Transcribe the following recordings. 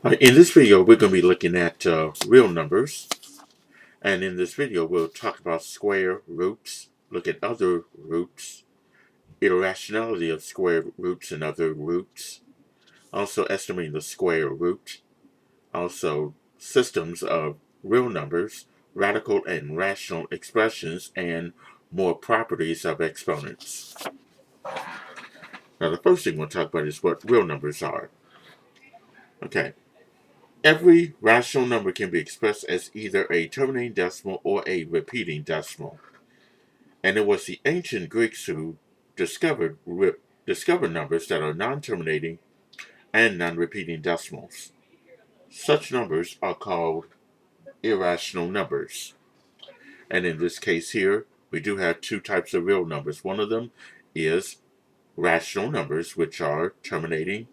In this video, we're going to be looking at real numbers. And in this video, we'll talk about square roots, look at other roots, irrationality of square roots and other roots, also estimating the square root, also systems of real numbers, radical and rational expressions, and more properties of exponents. Now, the first thing we'll talk about is what real numbers are. Okay. Every rational number can be expressed as either a terminating decimal or a repeating decimal. And it was the ancient Greeks who discovered numbers that are non-terminating and non-repeating decimals. Such numbers are called irrational numbers. And in this case here, we do have two types of real numbers. One of them is rational numbers, which are terminating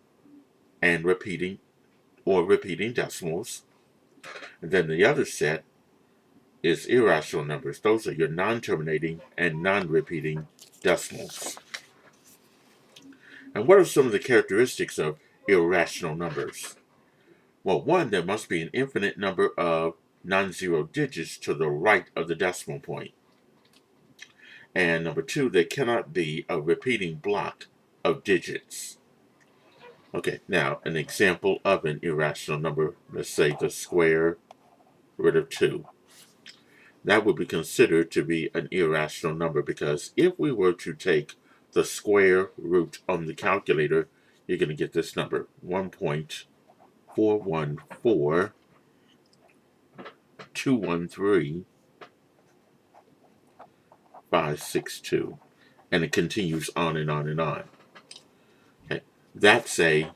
and repeating decimals. And then the other set is irrational numbers. Those are your non-terminating and non-repeating decimals. And what are some of the characteristics of irrational numbers? Well, one, there must be an infinite number of non-zero digits to the right of the decimal point. And number two, there cannot be a repeating block of digits. Okay, now an example of an irrational number, let's say the square root of 2. That would be considered to be an irrational number because if we were to take the square root on the calculator, you're going to get this number, 1.414213.562. And it continues on and on and on. Okay. That's a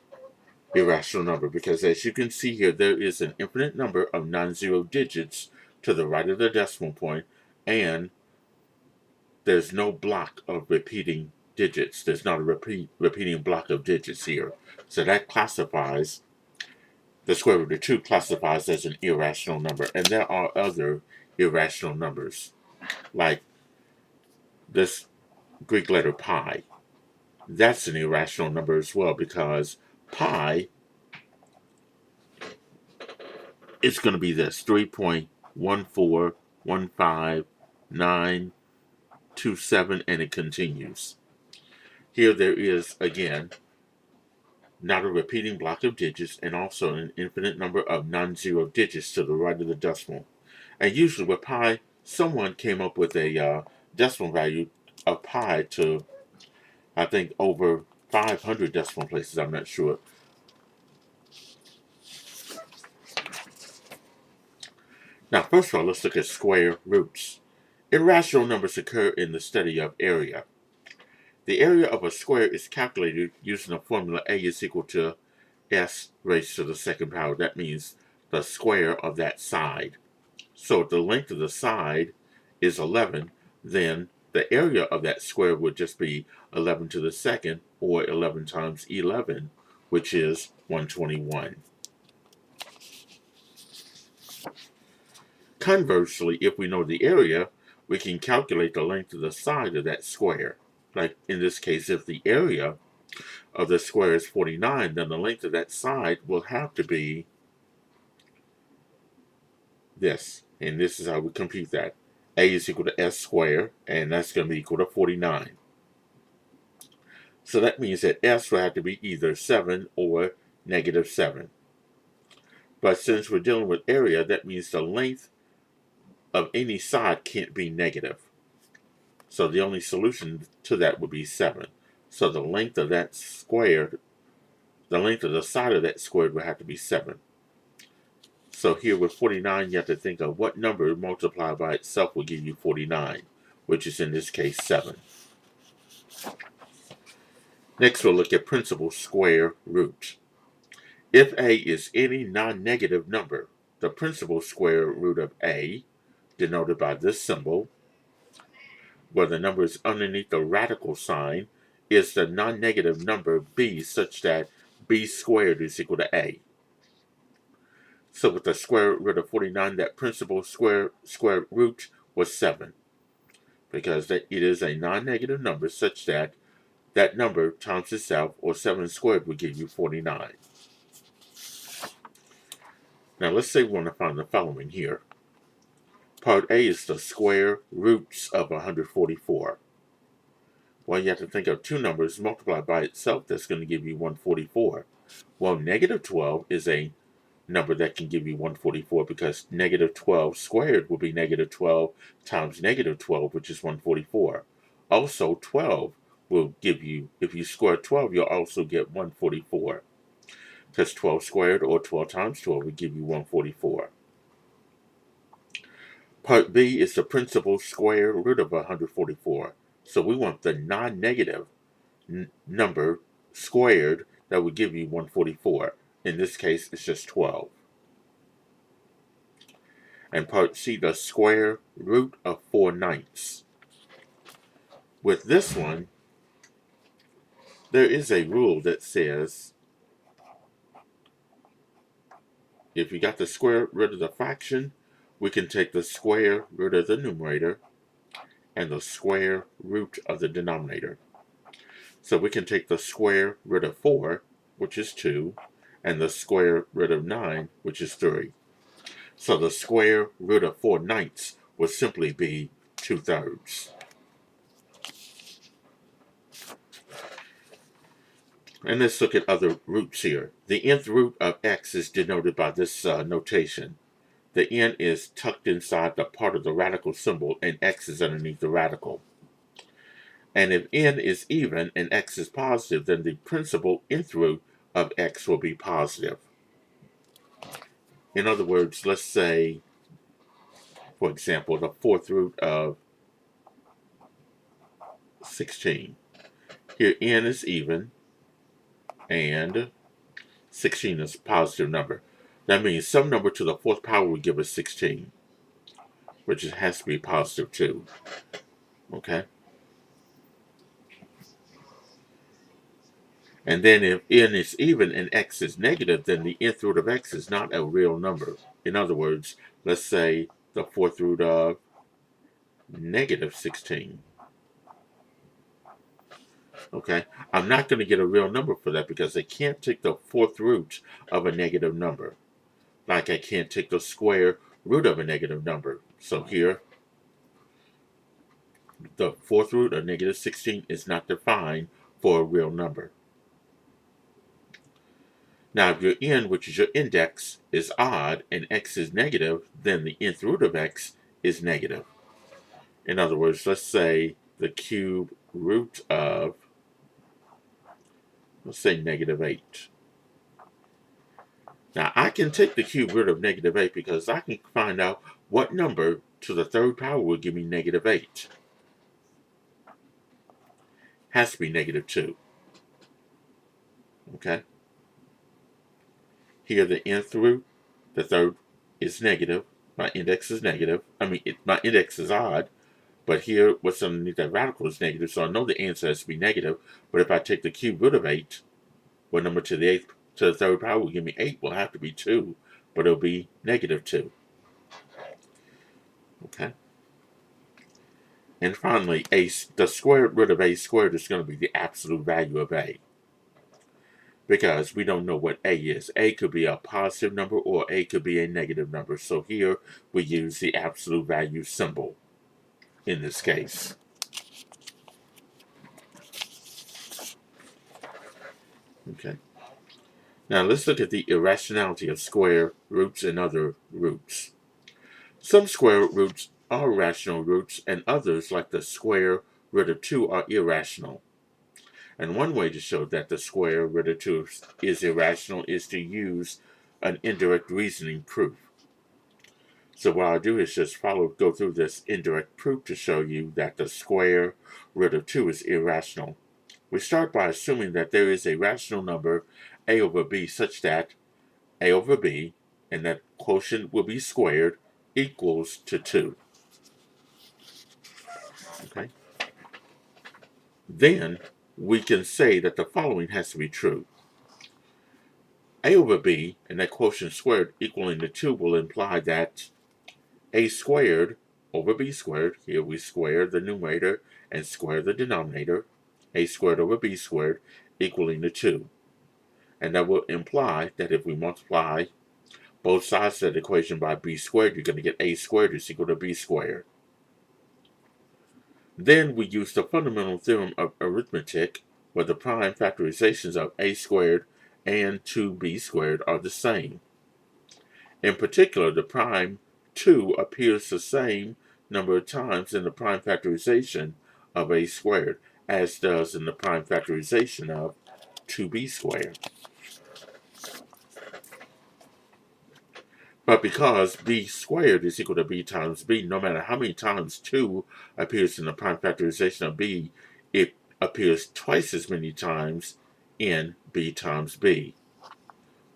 irrational number because as you can see here, there is an infinite number of non-zero digits to the right of the decimal point, and there's no block of repeating digits. There's not a repeating block of digits here. So that classifies, the square root of 2 classifies as an irrational number. And there are other irrational numbers, like this Greek letter pi. That's an irrational number as well because pi is going to be this, 3.1415927, and it continues. Here there is, again, not a repeating block of digits and also an infinite number of non-zero digits to the right of the decimal. And usually with pi, someone came up with a decimal value of pi to, I think, over 500 decimal places, I'm not sure. Now, first of all, let's look at square roots. Irrational numbers occur in the study of area. The area of a square is calculated using the formula A is equal to S raised to the second power. That means the square of that side. So if the length of the side is 11, then the area of that square would just be 11 to the second, or 11 times 11, which is 121. Conversely, if we know the area, we can calculate the length of the side of that square. Like in this case, if the area of the square is 49, then the length of that side will have to be this. And this is how we compute that. A is equal to S squared, and that's going to be equal to 49. So that means that S will have to be either 7 or negative 7. But since we're dealing with area, that means the length of any side can't be negative. So the only solution to that would be 7. So the length of that square, the length of the side of that squared would have to be 7. So here with 49, you have to think of what number multiplied by itself will give you 49, which is in this case 7. Next, we'll look at principal square root. If A is any non-negative number, the principal square root of A, denoted by this symbol, where the number is underneath the radical sign, is the non-negative number B such that B squared is equal to A. So with the square root of 49, that principal square root was 7, because it is a non-negative number such that that number times itself, or 7 squared, would give you 49. Now let's say we want to find the following here. Part A is the square roots of 144. Well, you have to think of two numbers multiplied by itself that's going to give you 144. Well, negative 12 is a number that can give you 144 because negative 12 squared will be negative 12 times negative 12, which is 144. Also, 12 will give you, if you square 12, you'll also get 144. Because 12 squared or 12 times 12 will give you 144. Part B is the principal square root of 144. So we want the non-negative number squared that would give you 144. In this case, it's just 12. And part C, the square root of 4/9. With this one, there is a rule that says if you got the square root of the fraction, we can take the square root of the numerator and the square root of the denominator. So we can take the square root of 4, which is 2, and the square root of 9, which is 3. So the square root of 4/9 would simply be 2/3. And let's look at other roots here. The nth root of x is denoted by this notation. The n is tucked inside the part of the radical symbol, and x is underneath the radical. And if n is even and x is positive, then the principal nth root of x will be positive. In other words, let's say, for example, the fourth root of 16. Here n is even, and 16 is a positive number. That means some number to the fourth power will give us 16, which has to be positive too. Okay? And then if n is even and x is negative, then the nth root of x is not a real number. In other words, let's say the fourth root of negative 16. Okay? I'm not going to get a real number for that because I can't take the fourth root of a negative number. Like I can't take the square root of a negative number. So here, the fourth root of negative 16 is not defined for a real number. Now, if your n, which is your index, is odd and x is negative, then the nth root of x is negative. In other words, let's say the cube root of, let's say negative 8. Now, I can take the cube root of negative 8 because I can find out what number to the third power will give me negative 8. Has to be negative 2. Okay? Here, the nth root, the third is negative. My index is negative. My index is odd. But here, what's underneath that radical is negative, so I know the answer has to be negative. But if I take the cube root of 8, what number to the third power will give me 8 will have to be 2, but it'll be negative 2. Okay? And finally, the square root of a squared is going to be the absolute value of a. Because we don't know what a is. A could be a positive number or a could be a negative number. So here we use the absolute value symbol in this case. Okay. Now let's look at the irrationality of square roots and other roots. Some square roots are rational roots and others, like the square root of 2, are irrational. And one way to show that the square root of 2 is irrational is to use an indirect reasoning proof. So what I'll do is just go through this indirect proof to show you that the square root of 2 is irrational. We start by assuming that there is a rational number a over b such that a over b, and that quotient will be squared, equals to 2. Okay? Then we can say that the following has to be true. A over b, and that quotient squared equaling to 2 will imply that a squared over b squared, here we square the numerator and square the denominator, a squared over b squared equaling to 2. And that will imply that if we multiply both sides of that equation by b squared, you're going to get a squared is equal to b squared. Then we use the fundamental theorem of arithmetic, where the prime factorizations of a squared and 2b squared are the same. In particular, the prime 2 appears the same number of times in the prime factorization of a squared as does in the prime factorization of 2b squared. But because b squared is equal to b times b, no matter how many times 2 appears in the prime factorization of b, it appears twice as many times in b times b.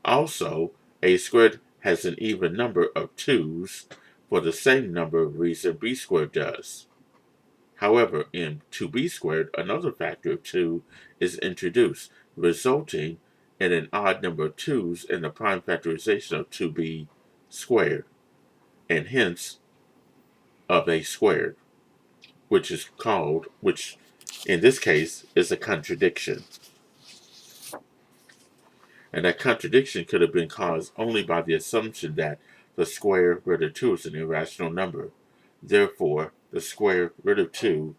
Also, a squared has an even number of 2's for the same number of reasons b squared does. However, in 2b squared, another factor of 2 is introduced, resulting in an odd number of 2's in the prime factorization of 2b squared, and hence of a squared, which in this case is a contradiction. And that contradiction could have been caused only by the assumption that the square root of 2 is an irrational number. Therefore, the square root of 2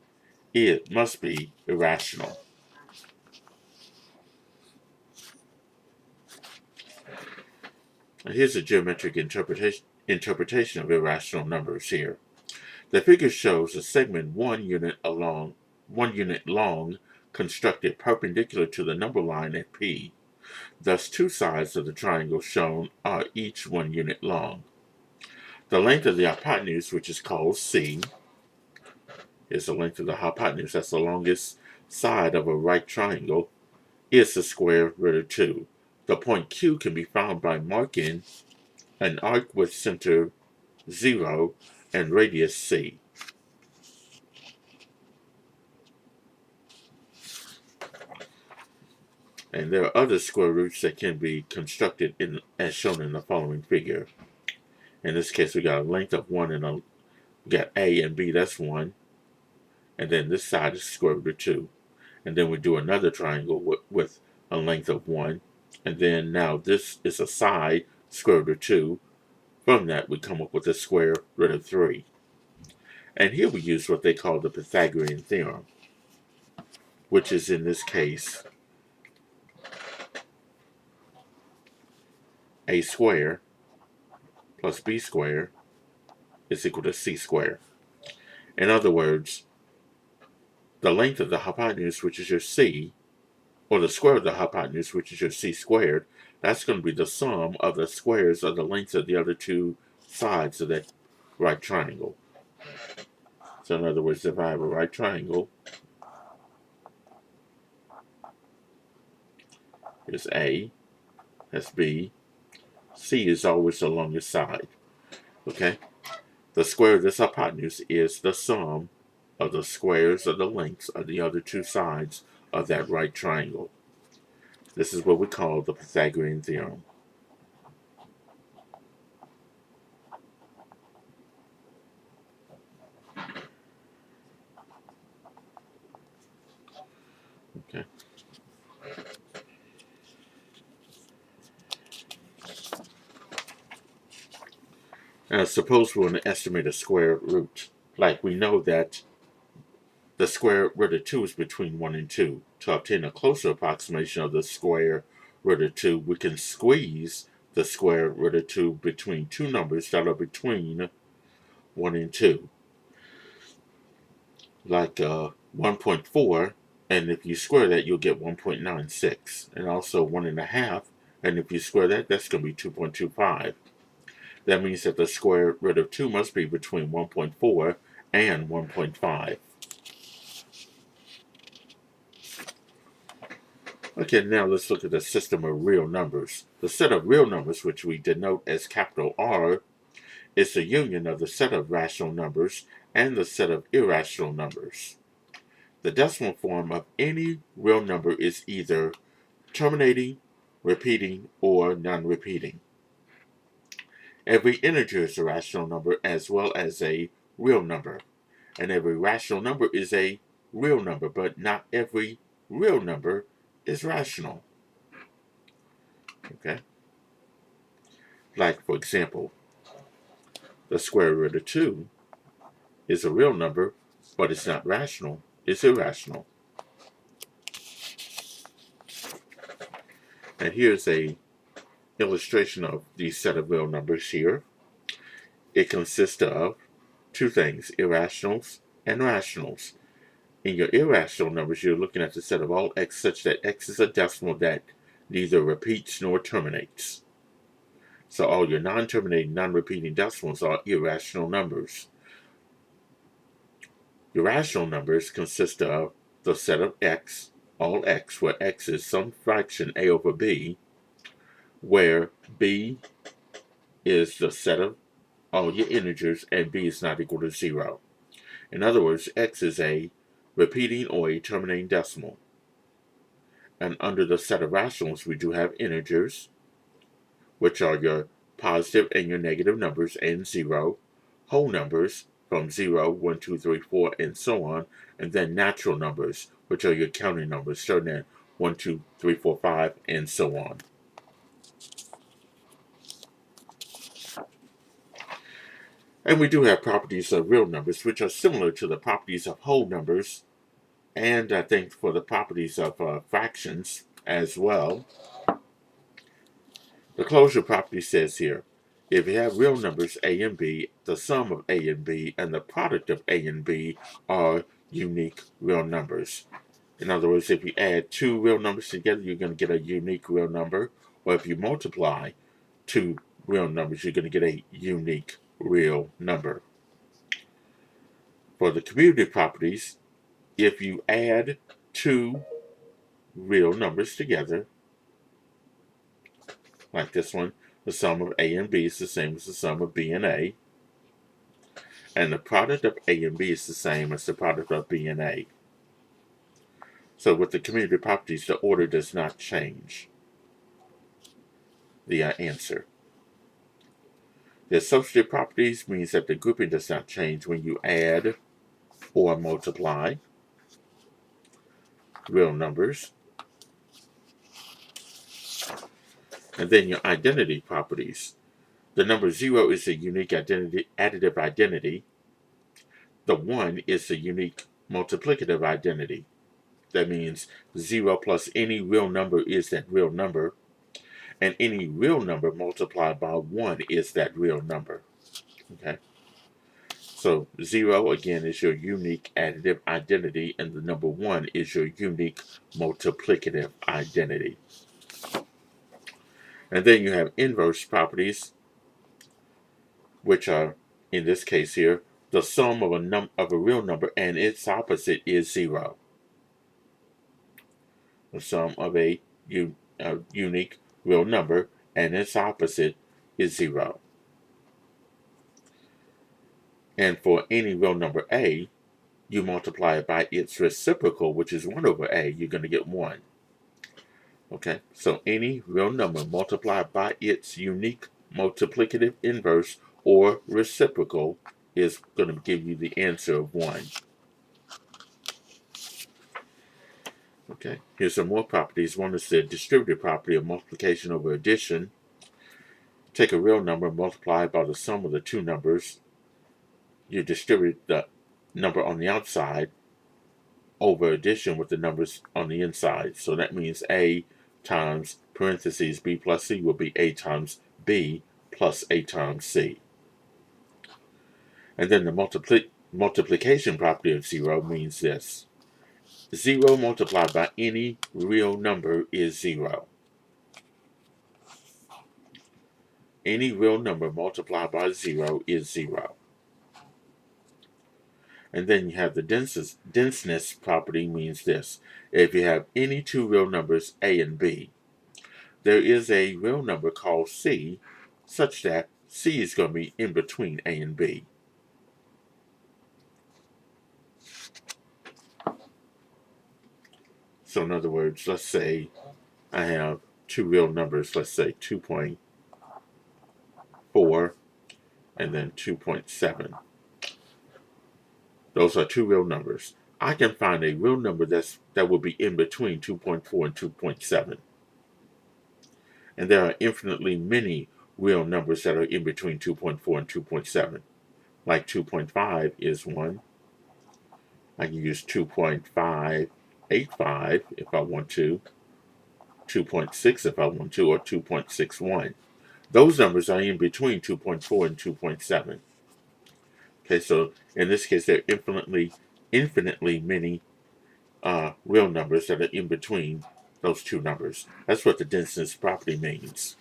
must be irrational. And here's a geometric interpretation of irrational numbers here. The figure shows a segment 1 unit long constructed perpendicular to the number line at P. Thus, two sides of the triangle shown are each 1 unit long. The length of the hypotenuse, which is called C, is the length of the hypotenuse. That's the longest side of a right triangle, is the square root of 2. The point Q can be found by marking an arc with center 0 and radius C. And there are other square roots that can be constructed as shown in the following figure. In this case, we got a length of 1 and we got A and B, that's 1. And then this side is square root of 2. And then we do another triangle with a length of 1. And then now this is a side, square root of 2. From that, we come up with a square root of 3. And here we use what they call the Pythagorean theorem, which is in this case a square plus b squared is equal to c squared. In other words, the length of the hypotenuse, which is your c, or the square of the hypotenuse, which is your c squared, that's going to be the sum of the squares of the lengths of the other two sides of that right triangle. So in other words, if I have a right triangle, here's A, that's B, C is always the longest side. Okay? The square of this hypotenuse is the sum of the squares of the lengths of the other two sides of that right triangle. This is what we call the Pythagorean theorem. Okay. Now suppose we want to estimate a square root. Like we know that the square root of 2 is between 1 and 2. To obtain a closer approximation of the square root of 2, we can squeeze the square root of 2 between two numbers that are between 1 and 2. Like 1.4, and if you square that, you'll get 1.96. And also 1.5, and if you square that, that's going to be 2.25. That means that the square root of 2 must be between 1.4 and 1.5. Okay, now let's look at the system of real numbers. The set of real numbers, which we denote as capital R, is the union of the set of rational numbers and the set of irrational numbers. The decimal form of any real number is either terminating, repeating, or non-repeating. Every integer is a rational number as well as a real number. And every rational number is a real number, but not every real number is rational. Okay. Like, for example, the square root of 2 is a real number, but it's not rational. It's irrational. And here's a illustration of the set of real numbers here. It consists of two things, irrationals and rationals. In your irrational numbers, you're looking at the set of all x such that x is a decimal that neither repeats nor terminates. So all your non-terminating, non-repeating decimals are irrational numbers. Your rational numbers consist of the set of x, all x, where x is some fraction a over b, where b is the set of all your integers and b is not equal to 0. In other words, x is a repeating or a terminating decimal. And under the set of rationals, we do have integers, which are your positive and your negative numbers, and 0, whole numbers from 0, 1, 2, 3, 4, and so on, and then natural numbers, which are your counting numbers, starting at 1, 2, 3, 4, 5, and so on. And we do have properties of real numbers, which are similar to the properties of whole numbers, and I think for the properties of fractions as well. The closure property says here, if you have real numbers a and b, the sum of a and b and the product of a and b are unique real numbers. In other words, if you add two real numbers together, you're going to get a unique real number. Or if you multiply two real numbers, you're going to get a unique real number. For the commutative properties, if you add two real numbers together, like this one, the sum of a and b is the same as the sum of b and a. And the product of a and b is the same as the product of b and a. So with the commutative properties, the order does not change the answer. The associative properties means that the grouping does not change when you add or multiply real numbers. And then your identity properties. The number 0 is a unique additive identity. The 1 is the unique multiplicative identity. That means 0 plus any real number is that real number, and any real number multiplied by 1 is that real number. Okay? So 0, again, is your unique additive identity, and the number 1 is your unique multiplicative identity. And then you have inverse properties, which are, in this case here, the sum of a real number and its opposite is 0. The sum of a unique real number and its opposite is 0. And for any real number a, you multiply it by its reciprocal, which is 1 over a, you're going to get 1. Okay, so any real number multiplied by its unique multiplicative inverse or reciprocal is going to give you the answer of 1. Okay, here's some more properties. One is the distributive property of multiplication over addition. Take a real number, multiply it by the sum of the two numbers. You distribute the number on the outside over addition with the numbers on the inside. So that means a times parentheses b plus c will be a times b plus a times c. And then the multiplication property of 0 means this. 0 multiplied by any real number is 0. Any real number multiplied by 0 is 0. And then you have the denseness property means this. If you have any two real numbers, a and b, there is a real number called c, such that c is going to be in between a and b. So in other words, let's say I have two real numbers, let's say 2.4 and then 2.7. Those are two real numbers. I can find a real number that will be in between 2.4 and 2.7. And there are infinitely many real numbers that are in between 2.4 and 2.7. Like 2.5 is 1. I can use 2.585 if I want to, 2.6 if I want to, or 2.61. Those numbers are in between 2.4 and 2.7. Okay, so in this case, there are infinitely many real numbers that are in between those two numbers. That's what the denseness property means.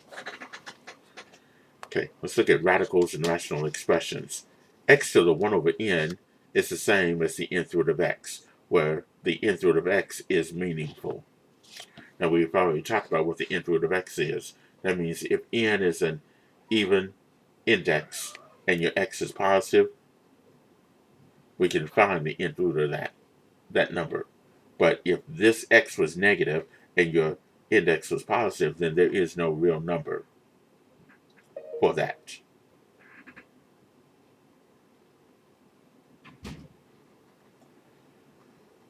Okay, let's look at radicals and rational expressions. X to the 1 over n is the same as the nth root of x, where the nth root of x is meaningful. Now, we've already talked about what the nth root of x is. That means if n is an even index and your x is positive, we can find the nth root of that number. But if this x was negative and your index was positive, then there is no real number for that.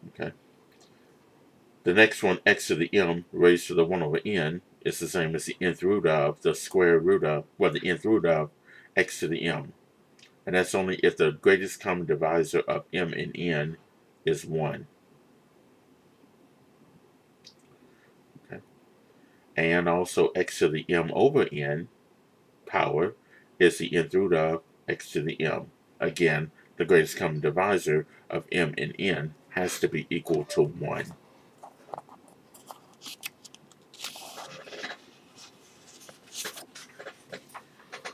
Okay. The next one, x to the m raised to the 1 over n, is the same as the nth root of the square root of, well, the nth root of x to the m. And that's only if the greatest common divisor of m and n is 1. Okay. And also x to the m over n power is the nth root of x to the m. Again, the greatest common divisor of m and n has to be equal to 1.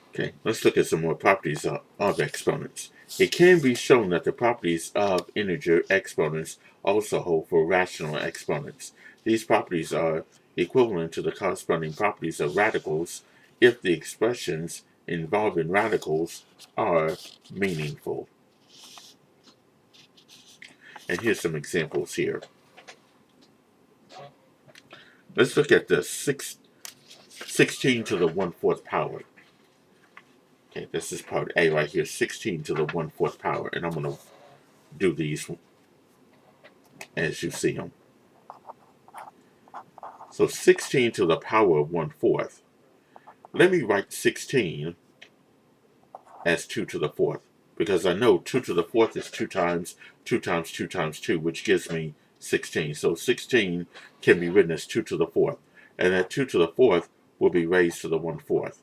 Okay, let's look at some more properties of exponents. It can be shown that the properties of integer exponents also hold for rational exponents. These properties are equivalent to the corresponding properties of radicals if the expressions involving radicals are meaningful. And here's some examples here. Let's look at the 16 to the 1/4 power. Okay, this is part A right here, 16 to the 1/4 power. And I'm going to do these as you see them. So 16 to the power of 1/4. Let me write 16 as 2 to the 4th, because I know 2 to the 4th is 2 times 2 times 2 times 2, which gives me 16. So 16 can be written as 2 to the 4th. And that 2 to the 4th will be raised to the 1/4.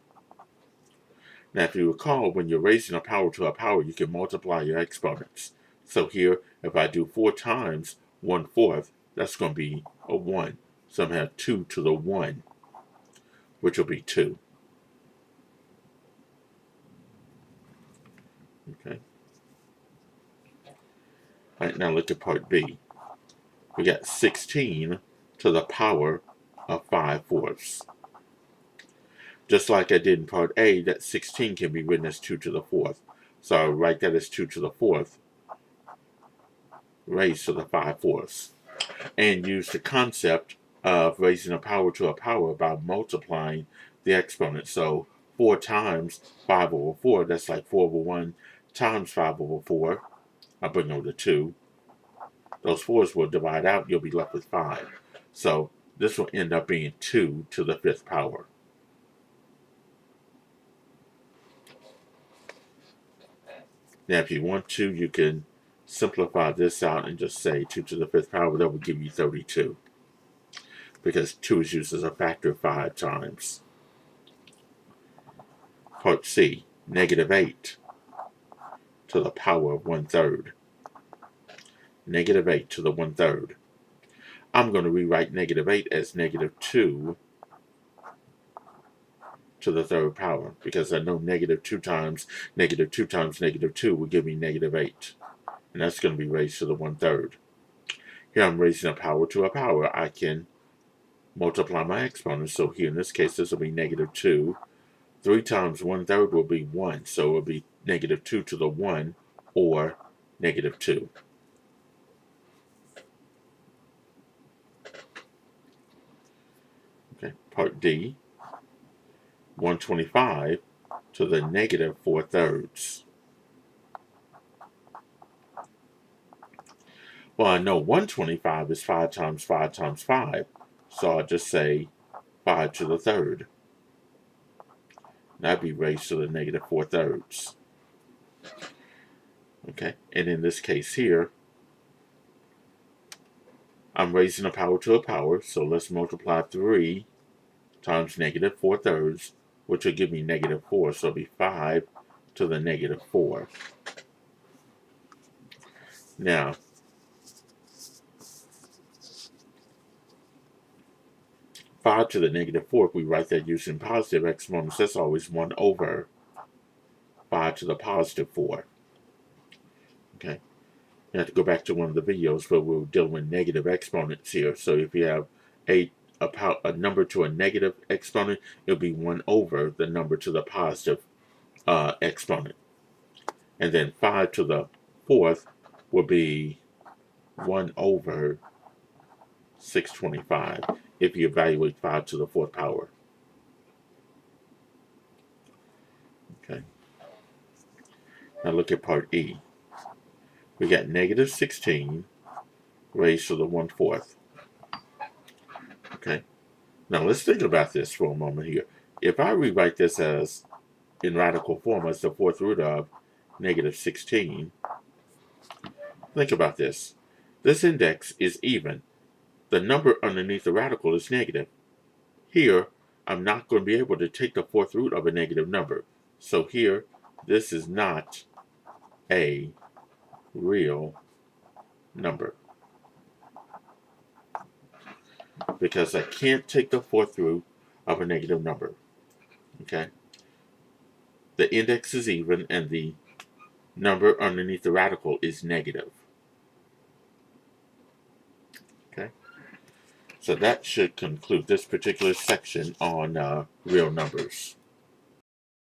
Now, if you recall, when you're raising a power to a power, you can multiply your exponents. So here, if I do 4 times 1/4, that's going to be a 1. So I'm going to have 2 to the 1, which will be 2. Okay. All right, now look at part B. We got 16 to the power of 5/4. Just like I did in part A, that 16 can be written as 2 to the 4th. So I'll write that as 2 to the 4th raised to the 5/4. And use the concept of raising a power to a power by multiplying the exponent. So 4 times 5 over 4, that's like 4 over 1 times 5 over 4. I'll bring over the 2. Those 4's will divide out, you'll be left with 5. So this will end up being 2 to the 5th power. Now, if you want to, you can simplify this out and just say 2 to the 5th power. That would give you 32. Because 2 is used as a factor 5 times. Part C, -8 to the power of 1/3. -8 to the 1/3. I'm going to rewrite -8 as -2 to the 3rd power, because I know -2 times -2 times -2 will give me -8. And that's going to be raised to the 1/3. Here I'm raising a power to a power. I can multiply my exponents. So here in this case, this will be -2. 3 times 1/3 will be 1. So it will be -2 to the 1 or -2. Okay, part D, 125 to the -4/3. Well, I know 125 is 5 times 5 times 5, so I'll just say 5 to the 3rd. That'd be raised to the negative 4/3. Okay, and in this case here, I'm raising a power to a power, so let's multiply 3 times negative 4/3, which will give me negative 4, so it'll be 5 to the negative 4. Now, 5 to the negative 4, if we write that using positive exponents, that's always 1 over 5 to the positive 4. Okay, you have to go back to one of the videos where we were dealing with negative exponents here. So if you have a number to a negative exponent, it'll be 1 over the number to the positive exponent. And then 5 to the 4th will be 1 over 625 if you evaluate 5 to the 4th power. Okay. Now look at part E. We got negative 16 raised to the 1/4. Okay. Now let's think about this for a moment here. If I rewrite this as in radical form as the 4th root of negative 16, think about this. This index is even. The number underneath the radical is negative. Here, I'm not going to be able to take the 4th root of a negative number. So here, this is not a real number, because I can't take the 4th root of a negative number. Okay? The index is even and the number underneath the radical is negative. Okay? So that should conclude this particular section on real numbers.